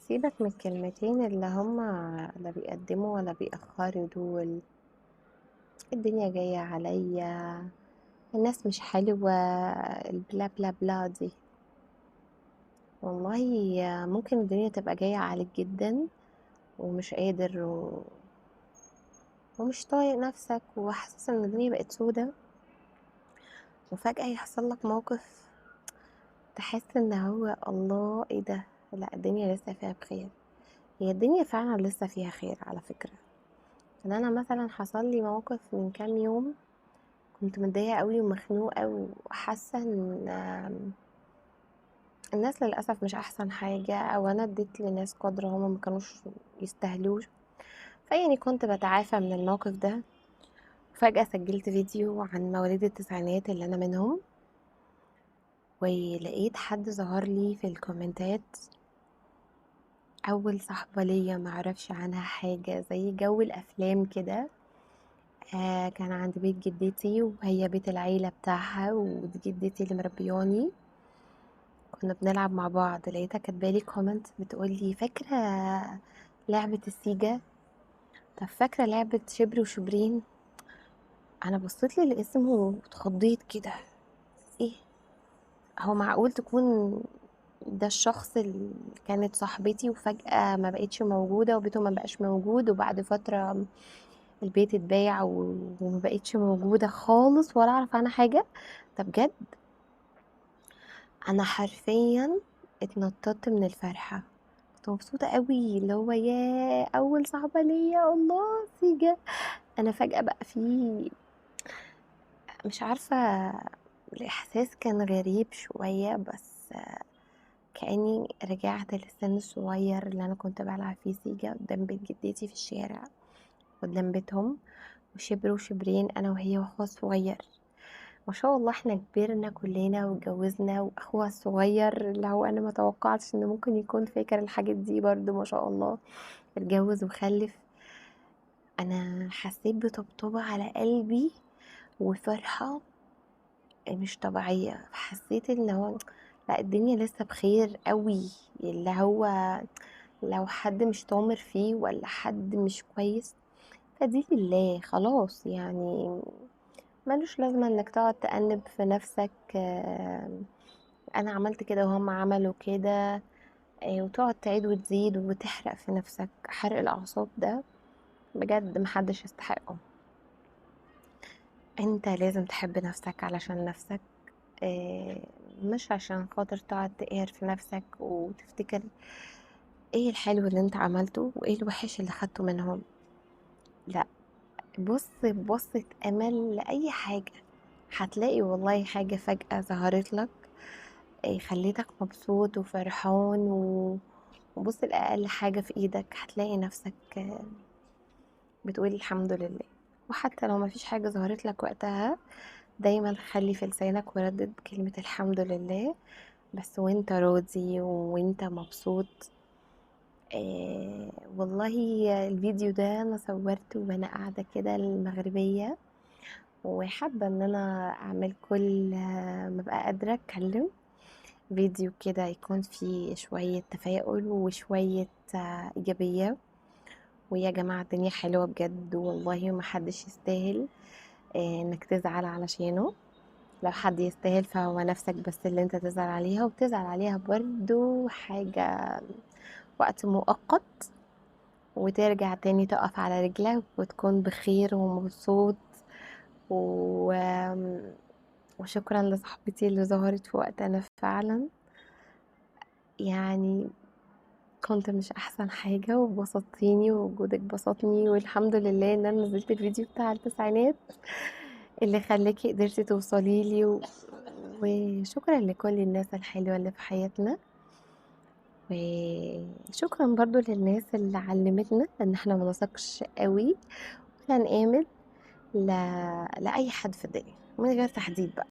سيبك من الكلمتين اللي هما لا بيقدموا ولا بيأخروا دول. الدنيا جاية عليا، الناس مش حلوة، البلا بلا بلا دي. والله ممكن الدنيا تبقى جاية عليك جدا ومش قادر ومش طايق نفسك وحاسس ان الدنيا بقت سودة، وفجأة يحصل لك موقف تحس ان هو الله ايه ده. لا، الدنيا لسه فيها بخير. هي الدنيا فعلا لسه فيها خير على فكرة. ان انا مثلا حصل لي موقف من كام يوم، كنت متضايقة قوي ومخنوقة وحاسة ان الناس للأسف مش احسن حاجة، او انا اديت لناس قدر هما ما كانوش يستاهلوش. فيعني كنت بتعافى من الموقف ده. فجأة سجلت فيديو عن مواليد التسعينات اللي انا منهم، ولقيت حد ظهر لي في الكومنتات، اول صاحبة ليا معرفش عنها حاجة، زي جو الافلام كده. كان عند بيت جدتي وهي بيت العيلة بتاعها، ودي جدتي اللي مربياني. كنا بنلعب مع بعض، لقيتها كاتبالي كومنت بتقولي فاكرة لعبة السيجا؟ طب فاكرة لعبة شبر وشبرين؟ انا بصيت لي الاسم واتخضيت كده. ايه، هو معقول تكون ده الشخص اللي كانت صاحبتي وفجأة ما بقتش موجودة وبيته ما بقاش موجود، وبعد فترة البيت اتباع وما بقتش موجودة خالص ولا اعرف عنها حاجة؟ ده بجد. انا حرفيا اتنططت من الفرحة، كنت مبسوطة قوي، اللي هو يا اول صاحبة ليا الله سيجا. انا فجأة بقى في، مش عارفة، الاحساس كان غريب شوية، بس كأني رجعت للسن الصغير اللي انا كنت بلعب فيه سيجا قدام بيت جدتي في الشارع، قدام بيتهم، وشبر وشبرين انا وهي واخوها الصغير. ما شاء الله احنا كبرنا كلنا واتجوزنا، واخوها الصغير اللي هو انا ما توقعتش انه ممكن يكون فاكر الحاجات دي برضو ما شاء الله اتجوز وخلف. انا حسيت بطبطبة على قلبي وفرحة مش طبيعية. حسيت ان هو لا، الدنيا لسه بخير قوي. اللي هو لو حد مش طامر فيه ولا حد مش كويس فدي لله خلاص، يعني ملوش لازمة انك تقعد تأنب في نفسك. انا عملت كده وهم عملوا كده، وتقعد تعيد وتزيد وتحرق في نفسك. حرق الأعصاب ده بجد محدش يستحقه. انت لازم تحب نفسك علشان نفسك، آه، مش عشان خاطر تقعد تقهر في نفسك وتفتكر ايه الحلو اللي انت عملته وايه الوحش اللي خدته منهم. لا، بص ببصة امل لأي حاجة، هتلاقي والله حاجة فجأة ظهرت لك، خليتك مبسوط وفرحان وبص لأقل حاجة في ايدك هتلاقي نفسك بتقولي الحمد لله. وحتى لو مفيش حاجة ظهرت لك وقتها، دايما خلي في لسانك وردد كلمة الحمد لله، بس وانت راضي وانت مبسوط. والله الفيديو ده انا صورته وانا قاعدة كده المغربية، وحابة ان انا اعمل كل ما بقى قادرة اتكلم فيديو كده يكون فيه شوية تفاؤل وشوية ايجابية. ويا جماعة الدنيا حلوة بجد والله، ومحدش يستاهل انك تزعل علشانه. لو حد يستاهل فهو نفسك بس اللي انت تزعل عليها، وبتزعل عليها برضو حاجة وقت مؤقت، وترجع تاني تقف على رجلك وتكون بخير ومبسوط و... وشكرا لصاحبتي اللي ظهرت في وقت انا فعلا يعني كنت مش احسن حاجة، وبسطتيني ووجودك بسطني، والحمد لله ان انا نزلت الفيديو بتاع التسعينات اللي خلاكي قدرتي توصلي لي وشكرا لكل الناس الحلوة اللي في حياتنا، وشكرا برضو للناس اللي علمتنا ان احنا ما نثقش قوي ولا نآمن لأي حد في الدنيا من غير تحديد بقى.